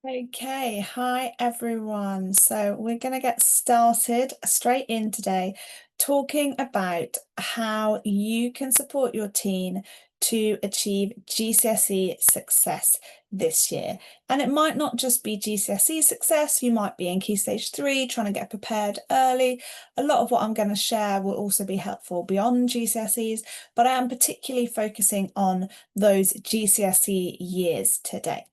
Okay, hi everyone. So we're going to get started straight in today talking about how you can support your teen to achieve GCSE success this year. And it might not just be GCSE success, you might be in Key Stage 3 trying to get prepared early. A lot of what I'm going to share will also be helpful beyond GCSEs, but I am particularly focusing on those GCSE years today.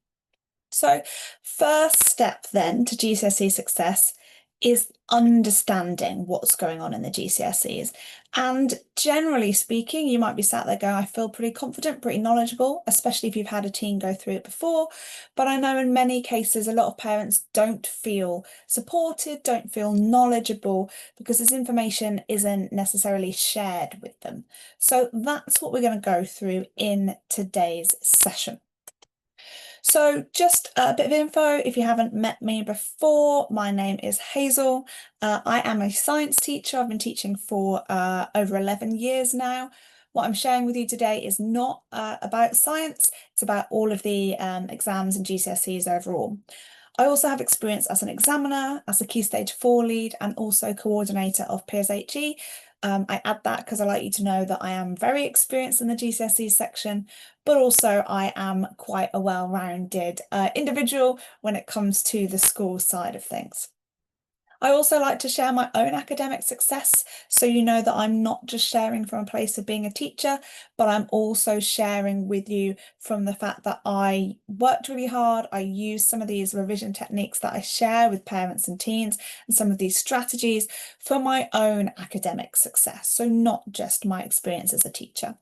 So, first step then to GCSE success is understanding what's going on in the GCSEs. And generally speaking, you might be sat there going, I feel pretty confident, pretty knowledgeable, especially if you've had a teen go through it before. But I know in many cases, a lot of parents don't feel supported, don't feel knowledgeable because this information isn't necessarily shared with them. So that's what we're going to go through in today's session. So just a bit of info, if you haven't met me before, my name is Hazel. I am a science teacher. I've been teaching for over 11 years now. What I'm sharing with you today is not about science, it's about all of the exams and GCSEs overall. I also have experience as an examiner, as a Key Stage 4 lead, and also coordinator of Peers HE. I add that because I like you to know that I am very experienced in the GCSE section, but also I am quite a well-rounded individual when it comes to the school side of things. I also like to share my own academic success, so you know that I'm not just sharing from a place of being a teacher, but I'm also sharing with you from the fact that I worked really hard. I used some of these revision techniques that I share with parents and teens and some of these strategies for my own academic success, so not just my experience as a teacher.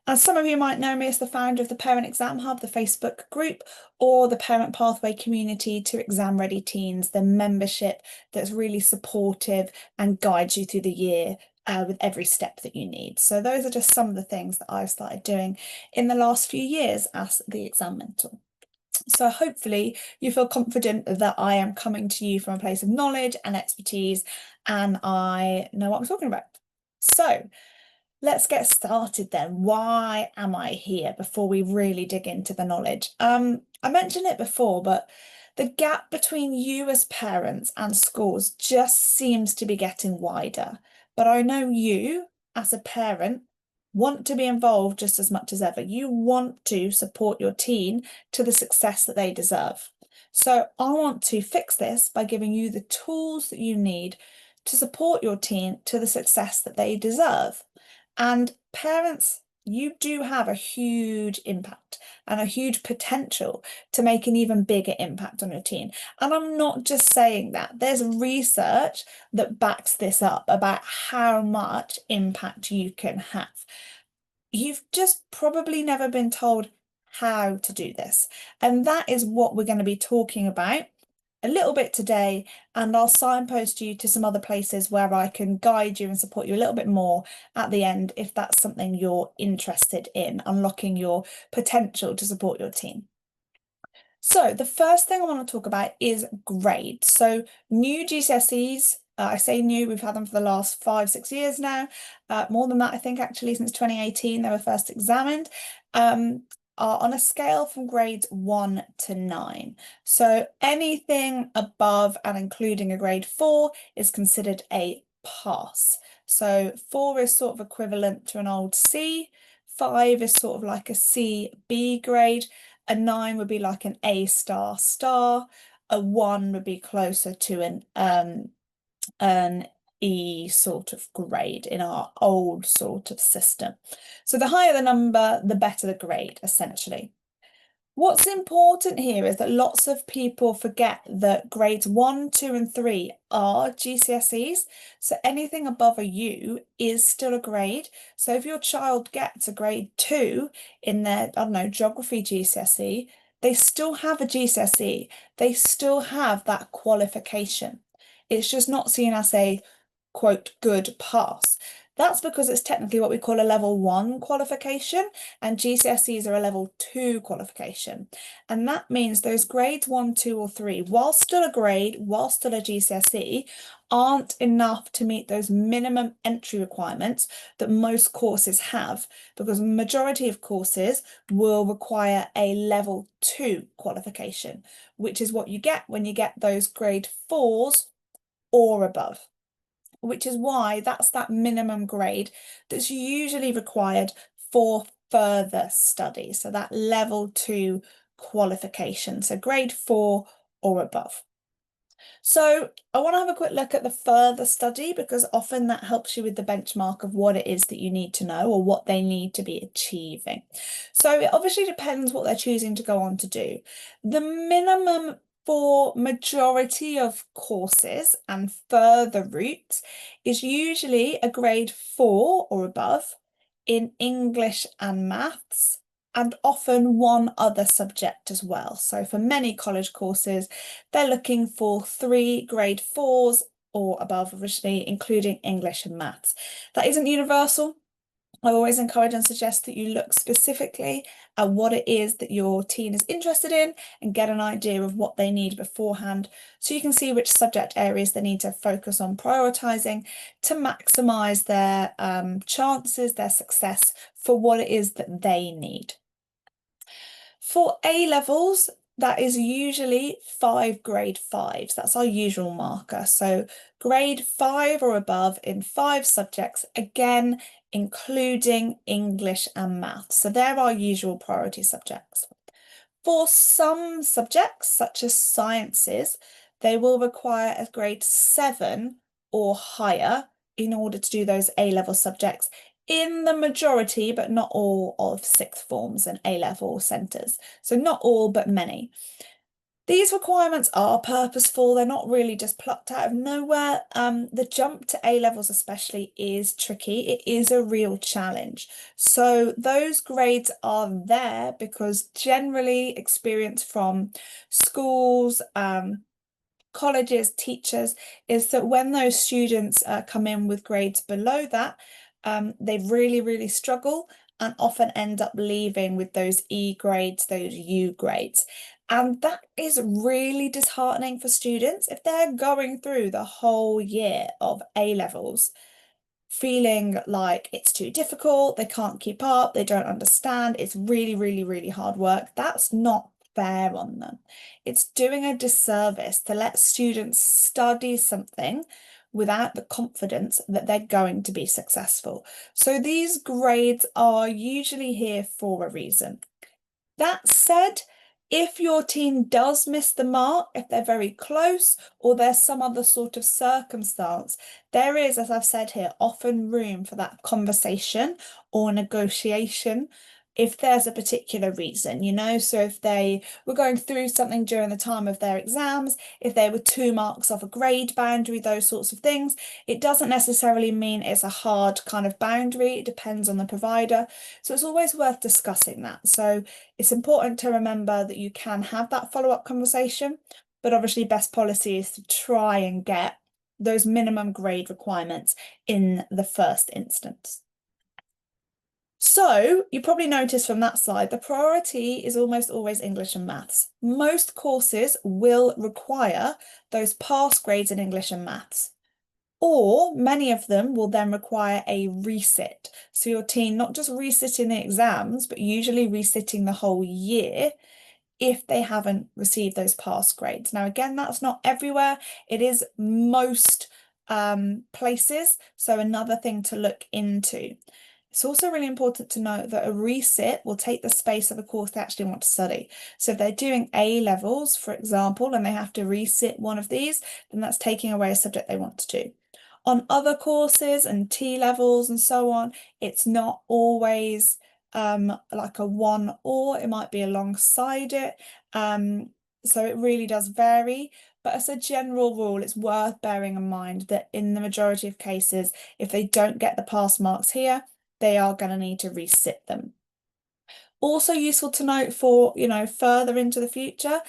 As some of you might know me as the founder of the Parent Exam Hub, the Facebook group, or the Parent Pathway Community to Exam Ready Teens, the membership that's really supportive and guides you through the year with every step that you need. So those are just some of the things that I've started doing in the last few years as the exam mentor. So hopefully you feel confident that I am coming to you from a place of knowledge and expertise, and I know what I'm talking about. So let's get started then. Why am I here before we really dig into the knowledge? I mentioned it before, but the gap between you as parents and schools just seems to be getting wider. But I know you, as a parent, want to be involved just as much as ever. You want to support your teen to the success that they deserve. So I want to fix this by giving you the tools that you need to support your teen to the success that they deserve. And parents, you do have a huge impact and a huge potential to make an even bigger impact on your teen. And I'm not just saying that. There's research that backs this up about how much impact you can have. You've just probably never been told how to do this. And that is what we're going to be talking about a little bit today, and I'll signpost you to some other places where I can guide you and support you a little bit more at the end if that's something you're interested in, unlocking your potential to support your team. So the first thing I want to talk about is grades. So new GCSEs, I say new, we've had them for the last 5, 6 years now. More than that, I think actually since 2018 they were first examined. Are on a scale from grades 1 to 9. So anything above and including a grade 4 is considered a pass. So 4 is sort of equivalent to an old C, 5 is sort of like a C B grade, a 9 would be like an A star star, a 1 would be closer to an E sort of grade in our old sort of system. So the higher the number, the better the grade, essentially. What's important here is that lots of people forget that grades 1, 2, and 3 are GCSEs. So anything above a U is still a grade. So if your child gets a grade 2 in their, I don't know, geography GCSE, they still have a GCSE. They still have that qualification. It's just not seen as a quote good pass. That's because it's technically what we call a level 1 qualification, and GCSEs are a level 2 qualification. And that means those grades 1, 2, or 3, while still a grade, while still a GCSE, aren't enough to meet those minimum entry requirements that most courses have, because majority of courses will require a level 2 qualification, which is what you get when you get those grade 4s or above, which is why that's that minimum grade that's usually required for further study. So that level 2 qualification, so grade 4 or above. So I want to have a quick look at the further study because often that helps you with the benchmark of what it is that you need to know or what they need to be achieving. So it obviously depends what they're choosing to go on to do. The minimum for majority of courses and further routes is usually a grade 4 or above in English and maths, and often one other subject as well. So for many college courses, they're looking for 3 grade 4s or above originally, including English and maths. That isn't universal. I always encourage and suggest that you look specifically at what it is that your teen is interested in and get an idea of what they need beforehand so you can see which subject areas they need to focus on prioritising to maximise their chances, their success for what it is that they need. For A levels, that is usually 5 grade 5s. That's our usual marker. So grade 5 or above in 5 subjects, again, including English and maths. So they're our usual priority subjects. For some subjects, such as sciences, they will require a grade 7 or higher in order to do those A-level subjects in the majority, but not all, of sixth forms and A-level centres. So not all, but many. These requirements are purposeful. They're not really just plucked out of nowhere. The jump to A levels especially is tricky. It is a real challenge. So those grades are there because generally experience from schools, colleges, teachers, is that when those students come in with grades below that, they really struggle and often end up leaving with those E grades, those U grades. And that is really disheartening for students if they're going through the whole year of A levels feeling like it's too difficult, they can't keep up, they don't understand, it's really hard work. That's not fair on them. It's doing a disservice to let students study something without the confidence that they're going to be successful. So these grades are usually here for a reason. That said, if your teen does miss the mark, if they're very close, or there's some other sort of circumstance, there is, as I've said here, often room for that conversation or negotiation if there's a particular reason, you know, so if they were going through something during the time of their exams, if they were 2 marks off a grade boundary, those sorts of things, it doesn't necessarily mean it's a hard kind of boundary. It depends on the provider. So it's always worth discussing that. So it's important to remember that you can have that follow-up conversation, but obviously best policy is to try and get those minimum grade requirements in the first instance. So you probably noticed from that slide, the priority is almost always English and maths. Most courses will require those pass grades in English and maths, or many of them will then require a resit. So your teen not just resitting the exams, but usually resitting the whole year if they haven't received those pass grades. Now, again, that's not everywhere. It is most places. So another thing to look into. It's also really important to note that a resit will take the space of the course they actually want to study. So if they're doing A levels, for example, and they have to resit one of these, then that's taking away a subject they want to do. On other courses and T levels and so on, it's not always like a one or, it might be alongside it. So it really does vary. But as a general rule, it's worth bearing in mind that in the majority of cases, if they don't get the pass marks here, they are going to need to resit them. Also useful to note for, further into the future,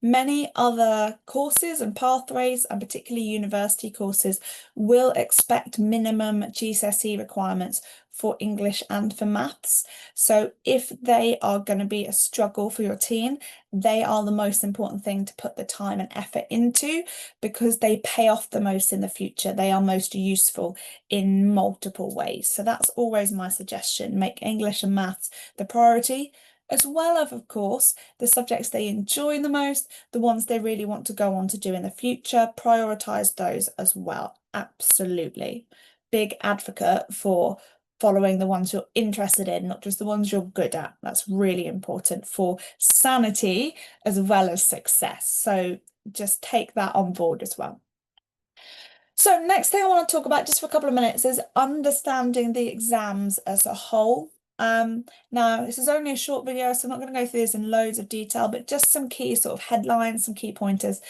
Many other courses and pathways, and particularly university courses, will expect minimum GCSE requirements for English and for maths. So if they are going to be a struggle for your teen, they are the most important thing to put the time and effort into because they pay off the most in the future. They are most useful in multiple ways. So that's always my suggestion. Make English and maths the priority, as well as, of course, the subjects they enjoy the most, the ones they really want to go on to do in the future. Prioritize those as well. Absolutely. Big advocate for following the ones you're interested in, not just the ones you're good at. That's really important for sanity as well as success. So just take that on board as well. So next thing I want to talk about just for a couple of minutes is understanding the exams as a whole. Now this is only a short video, so I'm not going to go through this in loads of detail, but just some key sort of headlines, some key pointers.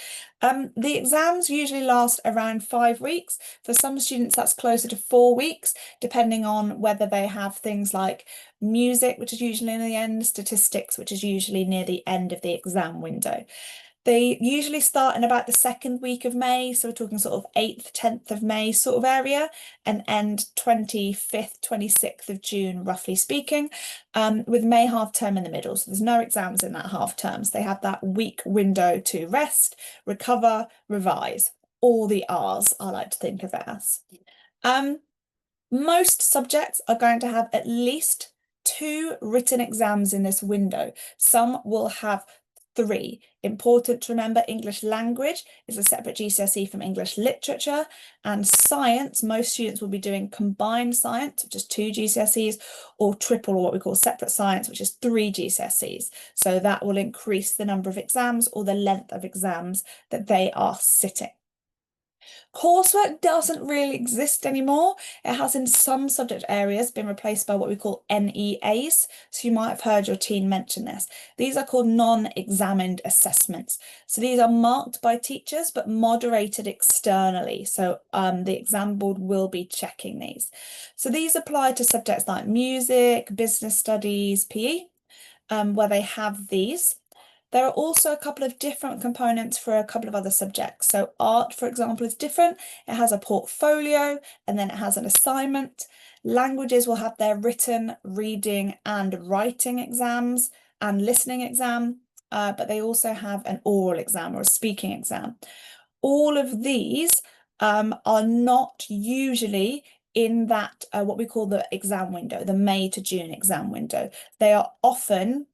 The exams usually last around 5 weeks. For some students, that's closer to 4 weeks, depending on whether they have things like music, which is usually in the end, statistics, which is usually near the end of the exam window. They usually start in about the second week of May, so we're talking sort of 8th, 10th of May sort of area, and end 25th, 26th of June, roughly speaking, with May half term in the middle. So there's no exams in that half term. So they have that week window to rest, recover, revise. All the R's, I like to think of it as. Most subjects are going to have at least 2 written exams in this window. Some will have 3. Important to remember, English language is a separate GCSE from English literature, and science, most students will be doing combined science, which is 2 GCSEs, or triple, or what we call separate science, which is 3 GCSEs. So that will increase the number of exams or the length of exams that they are sitting. Coursework doesn't really exist anymore. It has in some subject areas been replaced by what we call NEAs. So you might have heard your teen mention this. These are called non-examined assessments. So these are marked by teachers but moderated externally. So the exam board will be checking these. So these apply to subjects like music, business studies, PE, where they have these. There are also a couple of different components for a couple of other subjects. So art, for example, is different. It has a portfolio and then it has an assignment. Languages will have their written, reading and writing exams and listening exam, but they also have an oral exam or a speaking exam. All of these are not usually in that what we call the exam window, the May to June exam window. They are often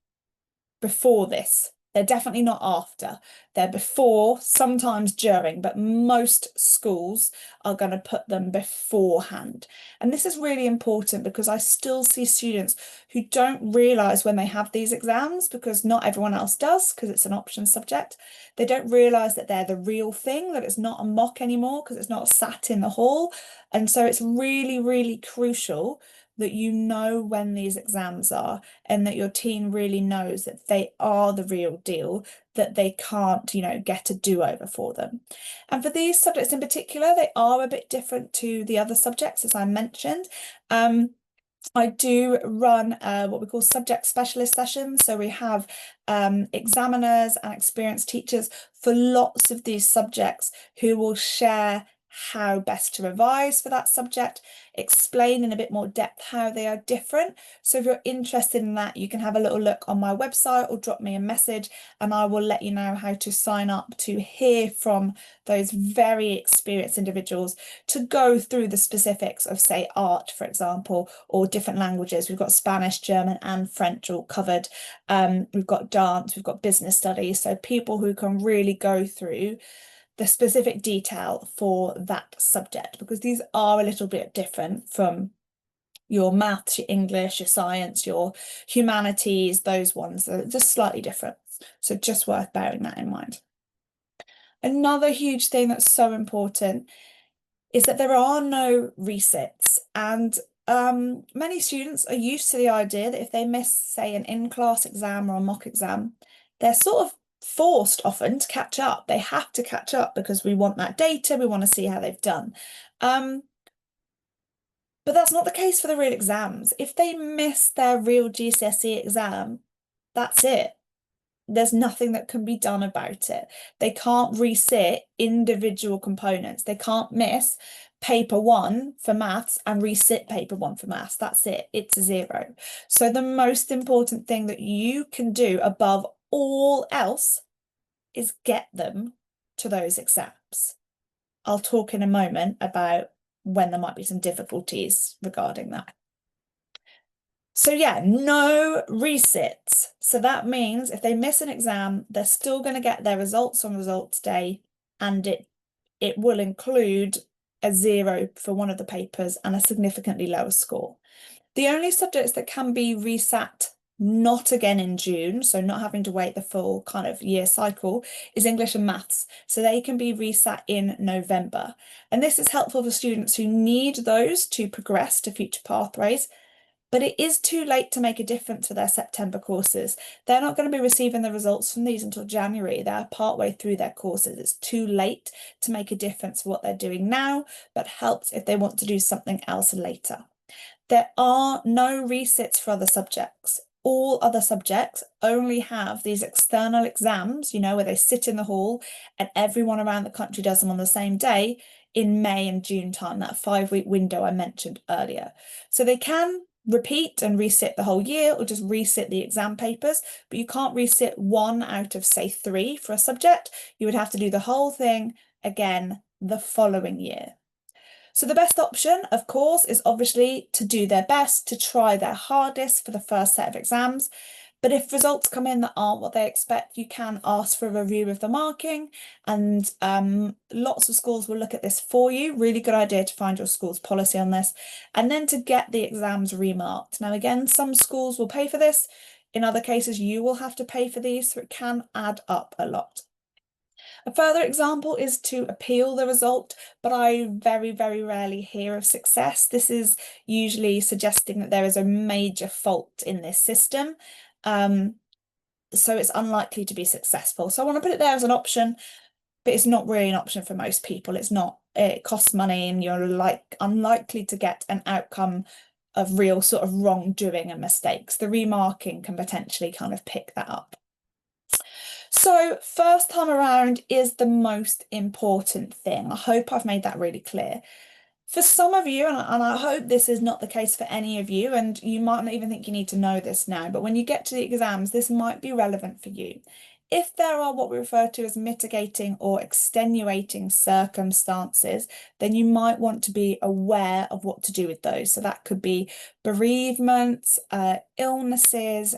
before this. They're definitely not after. They're before, sometimes during, but most schools are going to put them beforehand. And this is really important because I still see students who don't realise when they have these exams, because not everyone else does, because it's an option subject. They don't realise that they're the real thing, that it's not a mock anymore, because it's not sat in the hall. And so it's really, really crucial that you know when these exams are and that your teen really knows that they are the real deal, that they can't, get a do-over for them. And for these subjects in particular, they are a bit different to the other subjects, as I mentioned. I do run what we call subject specialist sessions. So we have examiners and experienced teachers for lots of these subjects who will share how best to revise for that subject, explain in a bit more depth how they are different. So if you're interested in that, you can have a little look on my website or drop me a message and I will let you know how to sign up to hear from those very experienced individuals to go through the specifics of, say, art, for example, or different languages. We've got Spanish, German and French all covered. We've got dance, we've got business studies. So people who can really go through the specific detail for that subject, because these are a little bit different from your maths, your English, your science, your humanities. Those ones are just slightly different. So just worth bearing that in mind. Another huge thing that's so important is that there are no resits, and many students are used to the idea that if they miss, say, an in-class exam or a mock exam, they're sort of forced often to catch up. They have to catch up because we want that data, we want to see how they've done. But that's not the case for the real exams. If they miss their real GCSE exam, that's it. there's nothing that can be done about it. They can't resit individual components. They can't miss paper one for maths and resit paper one for maths. That's it. It's a zero. So the most important thing that you can do above all else is get them to those exams. I'll talk in a moment about when there might be some difficulties regarding that. So yeah, no resits. So that means if they miss an exam, they're still going to get their results on results day, and it will include a zero for one of the papers and a significantly lower score. The only subjects that can be resat not again in June, so not having to wait the full kind of year cycle, is English and maths. So they can be resat in November. And this is helpful for students who need those to progress to future pathways. But it is too late to make a difference for their September courses. They're not going to be receiving the results from these until January. They're partway through their courses. It's too late to make a difference for what they're doing now, but helps if they want to do something else later. There are no resits for other subjects. All other subjects only have these external exams, where they sit in the hall and everyone around the country does them on the same day in May and June time, that 5-week window I mentioned earlier. So they can repeat and resit the whole year or just resit the exam papers, but you can't resit one out of, say, 3 for a subject. You would have to do the whole thing again the following year. So the best option, of course, is obviously to do their best, to try their hardest for the first set of exams. But if results come in that aren't what they expect, you can ask for a review of the marking, and lots of schools will look at this for you. Really good idea to find your school's policy on this, and then to get the exams remarked. Now, again, some schools will pay for this. In other cases, you will have to pay for these, so it can add up a lot. A further example is to appeal the result, but I very, very rarely hear of success. This is usually suggesting that there is a major fault in this system. So it's unlikely to be successful. So I want to put it there as an option, but it's not really an option for most people. It costs money, and you're unlikely to get an outcome of real sort of wrongdoing and mistakes. The remarking can potentially kind of pick that up. So first time around is the most important thing. I hope I've made that really clear. For some of you, and I hope this is not the case for any of you, and you might not even think you need to know this now, but when you get to the exams, this might be relevant for you. If there are what we refer to as mitigating or extenuating circumstances, then you might want to be aware of what to do with those. So that could be bereavements, illnesses,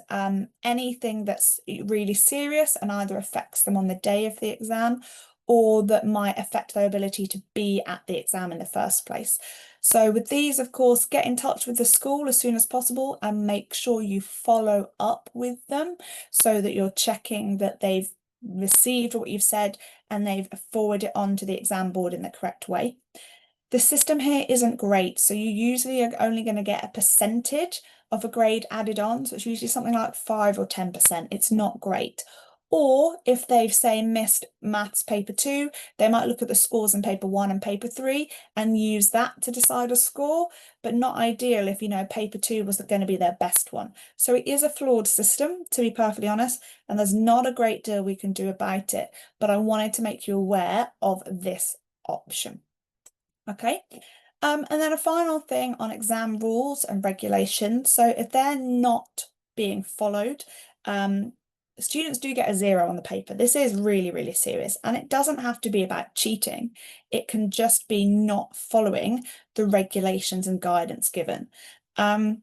anything that's really serious and either affects them on the day of the exam or that might affect their ability to be at the exam in the first place. So with these, of course, get in touch with the school as soon as possible and make sure you follow up with them so that you're checking that they've received what you've said and they've forwarded it on to the exam board in the correct way. The system here isn't great, so you usually are only going to get a percentage of a grade added on, so it's usually something like 5 or 10%. It's not great. Or if they've, say, missed maths paper 2, they might look at the scores in paper 1 and paper 3 and use that to decide a score, but not ideal if, paper 2 was going to be their best one. So it is a flawed system, to be perfectly honest, and there's not a great deal we can do about it, but I wanted to make you aware of this option. Okay. And then a final thing on exam rules and regulations. So if they're not being followed, students do get a 0 on the paper. This is really, really serious, and it doesn't have to be about cheating. It can just be not following the regulations and guidance given. And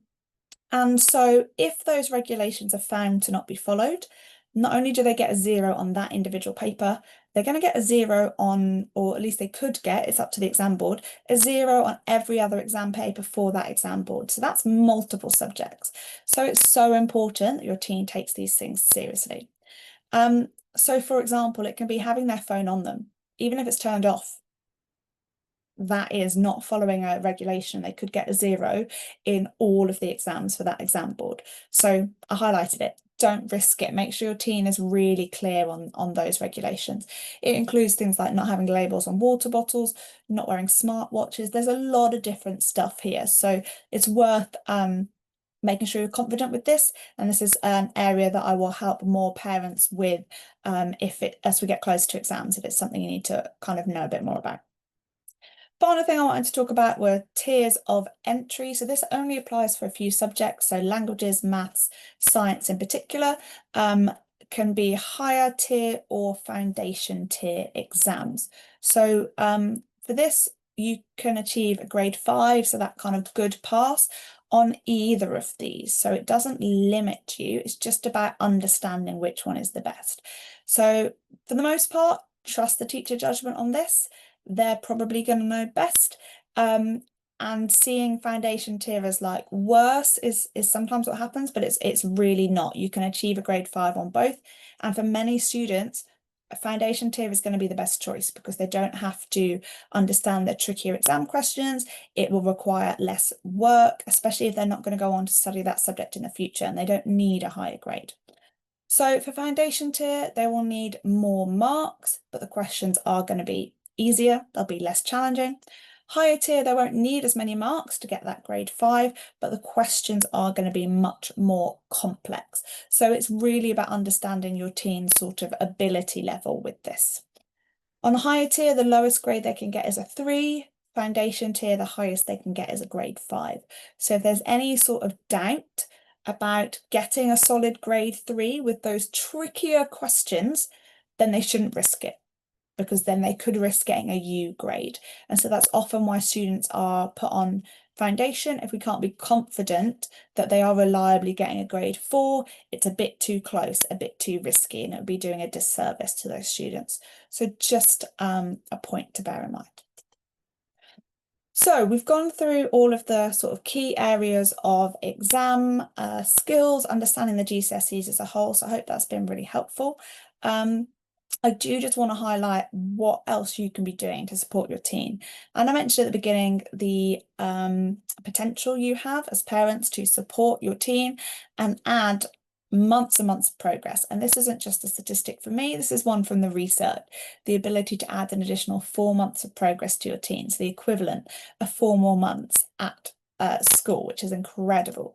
so if those regulations are found to not be followed, not only do they get a 0 on that individual paper, they're going to get a 0 on, or at least they could get, it's up to the exam board, a 0 on every other exam paper for that exam board. So that's multiple subjects. So it's so important that your team takes these things seriously. So for example, it can be having their phone on them, even if it's turned off. That is not following a regulation. They could get a 0 in all of the exams for that exam board. So I highlighted it. Don't risk it. Make sure your team is really clear on those regulations. It includes things like not having labels on water bottles, not wearing smartwatches. There's a lot of different stuff here. So it's worth making sure you're confident with this. And this is an area that I will help more parents with as we get closer to exams, if it's something you need to kind of know a bit more about. Final thing I wanted to talk about were tiers of entry. So this only applies for a few subjects, so languages, maths, science in particular, can be higher tier or foundation tier exams. So for this, you can achieve a grade 5, so that kind of good pass on either of these. So it doesn't limit you, it's just about understanding which one is the best. So for the most part, trust the teacher judgment on this. They're probably going to know best. And seeing foundation tier as like worse is sometimes what happens, but it's really not. You can achieve a grade 5 on both. And for many students, a foundation tier is going to be the best choice because they don't have to understand the trickier exam questions. It will require less work, especially if they're not going to go on to study that subject in the future and they don't need a higher grade. So for foundation tier, they will need more marks, but the questions are going to be easier, they'll be less challenging. Higher tier, they won't need as many marks to get that grade 5, but the questions are going to be much more complex. So it's really about understanding your teen's sort of ability level with this. On the higher tier, the lowest grade they can get is a 3. Foundation tier, the highest they can get is a grade 5. So if there's any sort of doubt about getting a solid grade 3 with those trickier questions, then they shouldn't risk it, because then they could risk getting a U grade. And so that's often why students are put on foundation. If we can't be confident that they are reliably getting a grade 4, it's a bit too close, a bit too risky, and it would be doing a disservice to those students. So just a point to bear in mind. So we've gone through all of the sort of key areas of exam skills, understanding the GCSEs as a whole. So I hope that's been really helpful. I do just want to highlight what else you can be doing to support your teen. And I mentioned at the beginning the potential you have as parents to support your teen and add months and months of progress. And this isn't just a statistic for me, this is one from the research. The ability to add an additional 4 months of progress to your teen, so the equivalent of 4 more months at school, which is incredible.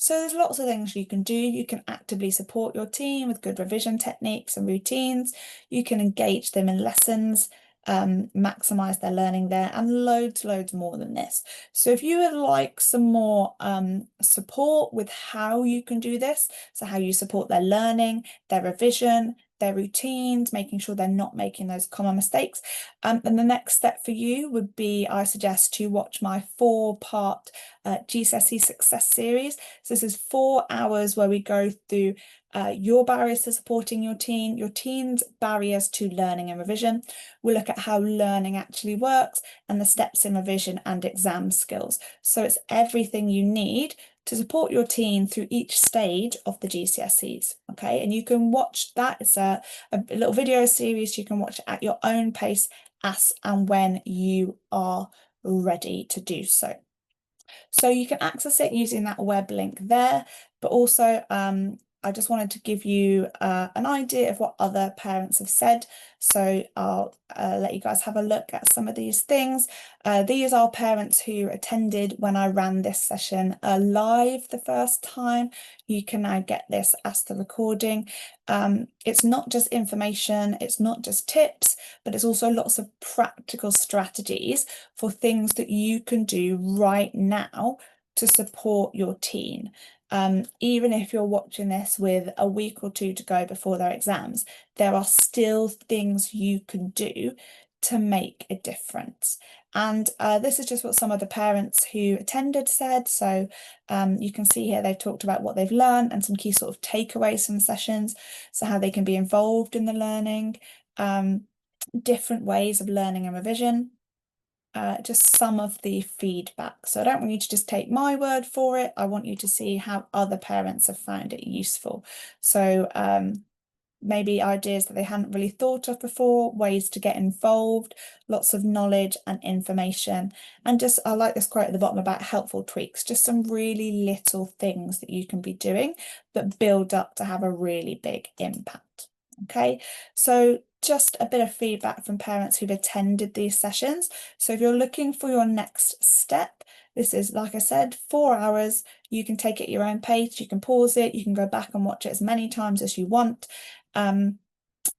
So there's lots of things you can do. You can actively support your team with good revision techniques and routines. You can engage them in lessons, maximize their learning there, and loads more than this. So if you would like some more support with how you can do this, so how you support their learning, their revision, their routines, making sure they're not making those common mistakes. And the next step for you would be, I suggest, to watch my 4-part GCSE success series. So this is 4 hours where we go through your barriers to supporting your teen, your teen's barriers to learning and revision. We'll look at how learning actually works and the steps in revision and exam skills. So it's everything you need to support your teen through each stage of the GCSEs, okay? And you can watch that. It's a little video series you can watch at your own pace as and when you are ready to do so. So you can access it using that web link there, but also I just wanted to give you an idea of what other parents have said. So I'll let you guys have a look at some of these things. These are parents who attended when I ran this session live the first time. You can now get this as the recording. It's not just information, it's not just tips, but it's also lots of practical strategies for things that you can do right now to support your teen. Even if you're watching this with a week or 2 to go before their exams, there are still things you can do to make a difference. And this is just what some of the parents who attended said. So you can see here they've talked about what they've learned and some key sort of takeaways from sessions, so how they can be involved in the learning, different ways of learning and revision. Just some of the feedback. So I don't want you to just take my word for it. I want you to see how other parents have found it useful. So maybe ideas that they hadn't really thought of before, ways to get involved, lots of knowledge and information. And just, I like this quote at the bottom about helpful tweaks, just some really little things that you can be doing that build up to have a really big impact. Okay, so just a bit of feedback from parents who've attended these sessions. So if you're looking for your next step, this is, like I said, 4 hours. You can take it at your own pace, you can pause it, you can go back and watch it as many times as you want, and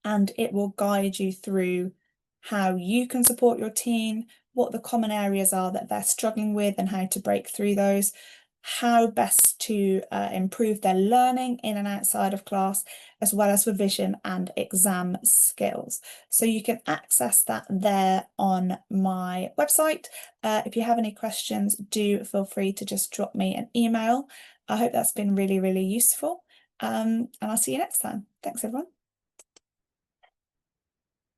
it will guide you through how you can support your teen, what the common areas are that they're struggling with and how to break through those, how best to improve their learning in and outside of class, as well as revision and exam skills. So you can access that there on my website. If you have any questions, do feel free to just drop me an email. I hope that's been really, really useful. And I'll see you next time. Thanks, everyone.